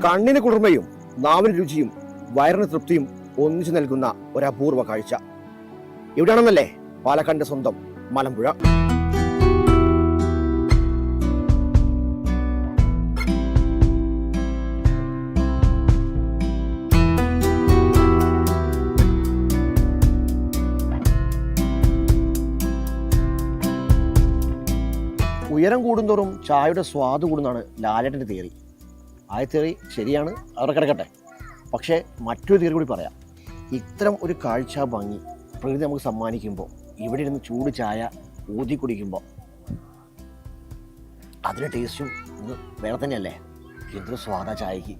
കണ്ണിന് കുളിർമയും നാവിന് രുചിയും വയറിന് തൃപ്തിയും ഒന്നിച്ചു നൽകുന്ന ഒരു അപൂർവ കാഴ്ച. ഇവിടെയാണെന്നല്ലേ പാലക്കാടിന്റെ സ്വന്തം മലമ്പുഴ. ഉയരം കൂടുന്തോറും ചായയുടെ സ്വാദ് കൂടുന്നതാണ് ലാലേട്ടൻ്റെ തിയറി. ആ തിയറി ശരിയാണ്, അവിടെ കിടക്കട്ടെ. പക്ഷേ മറ്റൊരു തിയറി കൂടി പറയാം. ഇത്തരം ഒരു കാഴ്ച ഭംഗി പ്രകൃതി നമുക്ക് സമ്മാനിക്കുമ്പോൾ ഇവിടെ ഇരുന്ന് ചൂട് ചായ ഊതി കുടിക്കുമ്പോൾ അതിൻ്റെ ടേസ്റ്റും ഇന്ന് വേറെ തന്നെയല്ലേ. എന്തൊരു സ്വാദ ചായക്ക്,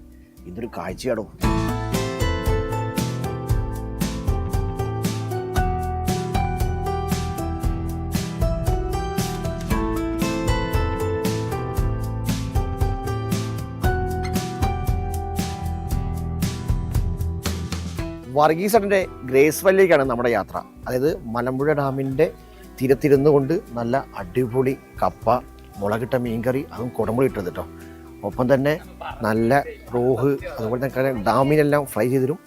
ഇതൊരു കാഴ്ചയാടോ. വർഗീസേട്ടൻ്റെ ഗ്രേസ് വാലിയിലേക്കാണ് നമ്മുടെ യാത്ര. അതായത് മലമ്പുഴ ഡാമിൻ്റെ തീരത്തിരുന്നു കൊണ്ട് നല്ല അടിപൊളി കപ്പ, മുളകിട്ട മീൻകറി, അതും കുടമ്പുളി ഇട്ടത് കേട്ടോ. ഒപ്പം തന്നെ നല്ല റോഹ്, അതുപോലെ തന്നെ ഡാമിനെല്ലാം ഫ്രൈ ചെയ്തിരും.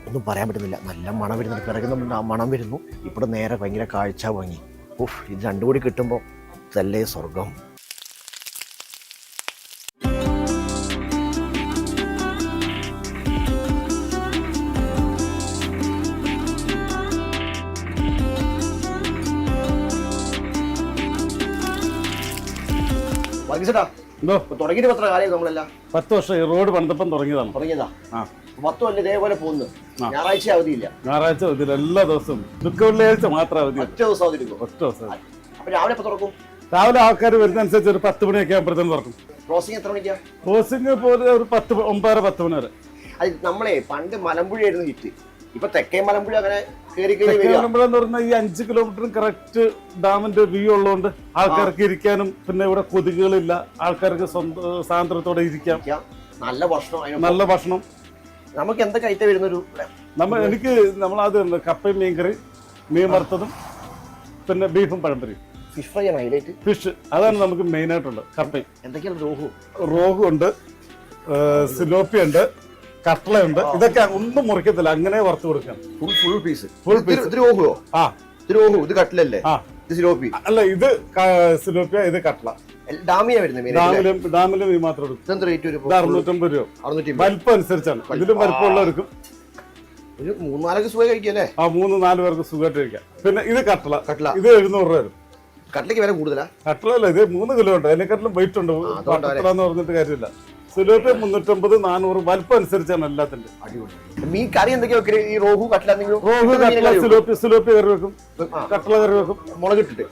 ഒന്നും പറയാൻ പറ്റുന്നില്ല, നല്ല മണം വരുന്നുണ്ട്. പിറകുന്ന മണം വരുന്നു. ഇവിടെ നേരെ ഭയങ്കര കാഴ്ച ഭംഗി. ഓഹ്, ഇത് രണ്ടും കൂടി കിട്ടുമ്പോൾ ഇതല്ലേ സ്വർഗം. തുടങ്ങിയിട്ട് എത്ര കാലം നമ്മളെല്ലാം 10 വർഷം ഈ റോഡ് പണിതപ്പം തുടങ്ങിയതാ. 10 കൊല്ലം ഇതേപോലെ പോകുന്നു. ഞായറാഴ്ച അവധിയില്ല. ഞായറാഴ്ച അവധിയില്ല, എല്ലാ ദിവസവും. ദുഃഖ വെള്ളിയാഴ്ച മാത്രം അവധി. ഒറ്റ ദിവസം അവധി എടുക്കും. ഒറ്റ ദിവസം. അപ്പൊ രാവിലെ എപ്പോൾ തുറക്കും? രാവിലെ ആൾക്കാർ വരുന്നതനുസരിച്ച് ഒരു 10 മണിയൊക്കെ ആകുമ്പോഴത്തേനും തുറക്കും. ക്രോസിംഗ് എത്ര മണിക്കാ? ക്രോസിംഗ് പോലെ ഒരു 9:30-10 മണി വരെ. അത് നമ്മളെ പണ്ട് മലമ്പുഴയായിരുന്നു ഹിറ്റ്. ഇപ്പൊ തെക്കേ മലമ്പുഴ അങ്ങനെ മലമ്പുഴ എന്ന് പറഞ്ഞാൽ ഈ 5 കിലോമീറ്ററും കറക്റ്റ് ഡാമിന്റെ വ്യൂ ഉള്ളതുകൊണ്ട് ആൾക്കാർക്ക് ഇരിക്കാനും, പിന്നെ ഇവിടെ കൊതുകുകളില്ല, ആൾക്കാർക്ക് സ്വാതന്ത്ര്യത്തോടെ ഇരിക്കാം. നല്ല ഭക്ഷണം. നല്ല ഭക്ഷണം. നമുക്ക് എന്തൊക്കെ ഐറ്റം വരുന്നൊരു നമ്മളത് കപ്പയും മീൻകറി, മീൻ വറുത്തതും, പിന്നെ ബീഫും പഴംപൊരിയും. ഫിഷ് ഫ്രൈ ആണ് ഹൈലൈറ്റ്. ഫിഷ് അതാണ് നമുക്ക് മെയിൻ ആയിട്ടുള്ളത്. കപ്പയും എന്തൊക്കെയാണ്? റോഹു ഉണ്ട്, സിലോപ്പി ഉണ്ട്, കട്ടളയുണ്ട്. ഇതൊക്കെ ഒന്നും മുറിക്കത്തില്ല, അങ്ങനെ വറുത്ത് കൊടുക്കാം. Full piece. ഇത് കട്ടലല്ലേ? ഇത് സിലോപ്പി അല്ല, ഇത് സിലോപ്പിയ, ഇത് കട്ടള. ഡാമിലും ഈ മാത്രം എടുക്കും. 650 രൂപ. വലിപ്പം അനുസരിച്ചാണ്. ഇതിലും വലിപ്പമുള്ളവർക്കും ഒരു 3-4 സുഖം കഴിക്കല്ലേ? 3-4 പേർക്ക് സുഖമായിട്ട് കഴിക്കാം. പിന്നെ ഇത് കട്ടള. ഇത് 700 രൂപ വരും. കട്ടലയ്ക്ക് വില കൂടുതലാ? കട്ടളല്ല, ഇത് 3 കിലോ ഉണ്ട്. അതിനെക്കാട്ടിലും വെയിറ്റ് ഉണ്ട്. കട്ടളന്ന് പറഞ്ഞിട്ട് കാര്യമില്ല. സിലോപ്പി 350-400 വലിപ്പം അനുസരിച്ചാണ് എല്ലാത്തിന്റെ. മീൻ കറി എന്തൊക്കെയാ? ഈ റോഹു കട്ടല, സിലോപ്പി കറി വെക്കും, കട്ടള കറി വെക്കും, മുളകിട്ടിട്ട്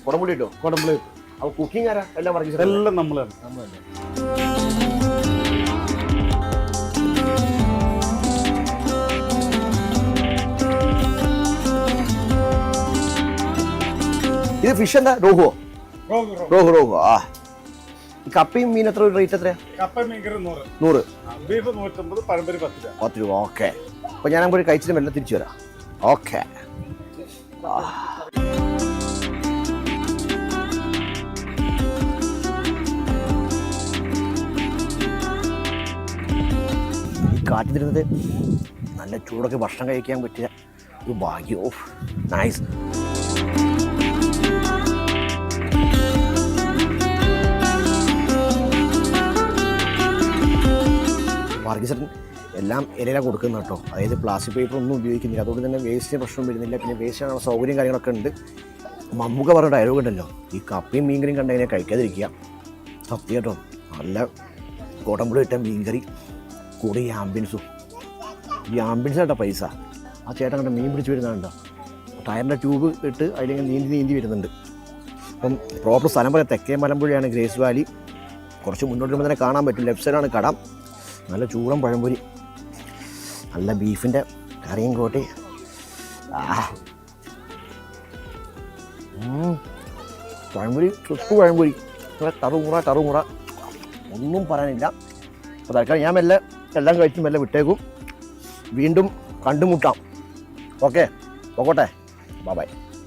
കുടംപുളി ഇട്ടോ. കുടംപുളി അപ്പൊ കുക്കിംഗ് ആരാ? എല്ലാം നമ്മളാണ്. ഇത് ഫിഷ് എന്താ? റോഹുവോ? റോഹു. ആ, കപ്പയും മീൻ എത്ര റേറ്റ്? എത്രയാ? കപ്പയും മീൻകറി 100, ബീഫ് 150, പഴംപൊരി 10 രൂപ. ഓക്കെ, അപ്പൊ ഞാൻ പോയി കഴിച്ചിട്ട് മെല്ലെ തിരിച്ചു വരാം. ഓക്കെ. ഈ കാട്ടിലിരുന്നത് നല്ല ചൂടൊക്കെ ഭക്ഷണം കഴിക്കാൻ പറ്റിയ ഒരു ഭാഗ്യം. Of, nice. വർഗീസേട്ടൻ എല്ലാം ഇലയിലാണ് കൊടുക്കുന്നത് കേട്ടോ. അതായത് പ്ലാസ്റ്റിക് പേപ്പർ ഒന്നും ഉപയോഗിക്കുന്നില്ല. അതുകൊണ്ട് തന്നെ വേസ്റ്റിന് പ്രശ്നം വരുന്നില്ല. പിന്നെ വേസ്റ്റ് സൗകര്യം കാര്യങ്ങളൊക്കെ ഉണ്ട്. മമ്മൂക്ക പറഞ്ഞ ഡയലോഗ് ഉണ്ടല്ലോ, ഈ കപ്പയും മീൻകറിയും കണ്ടതിനെ കഴിക്കാതിരിക്കുക. സത്യം കേട്ടോ, നല്ല കുടംപുളി ഇട്ട മീൻകറി കൂടെ ഈ ആംബിയൻസും. ഈ ആംബിയൻസായിട്ടോ പൈസ. ആ ചേട്ടൻ കണ്ട മീൻ പിടിച്ച് വരുന്നുണ്ടോ, ടയറിൻ്റെ ട്യൂബ് ഇട്ട് അതിലേക്ക് നീന്തി വരുന്നുണ്ട്. അപ്പം പ്രോപ്പർ സ്ഥലം പോലെ തെക്കേ മലമ്പുഴയാണ് ഗ്രേസ് വാലി. കുറച്ച് മുന്നോട്ട് വരുമ്പോൾ തന്നെ കാണാൻ പറ്റും. ലെഫ്റ്റ് സൈഡാണ് കട. നല്ല ചൂടൻ പഴംപൊരി, നല്ല ബീഫിൻ്റെ കറിയും കൂട്ടി. പഴംപൊരി, ചുട്ടു പഴംപൊരി, കറുമുറ ഒന്നും പറയാനില്ല. അപ്പോൾ തൽക്കാലം ഞാൻ മെല്ലെ എല്ലാം കഴിച്ച് മെല്ലെ വിട്ടേക്കും. വീണ്ടും കണ്ടുമുട്ടാം. ഓക്കെ, പോകട്ടെ. ബൈ.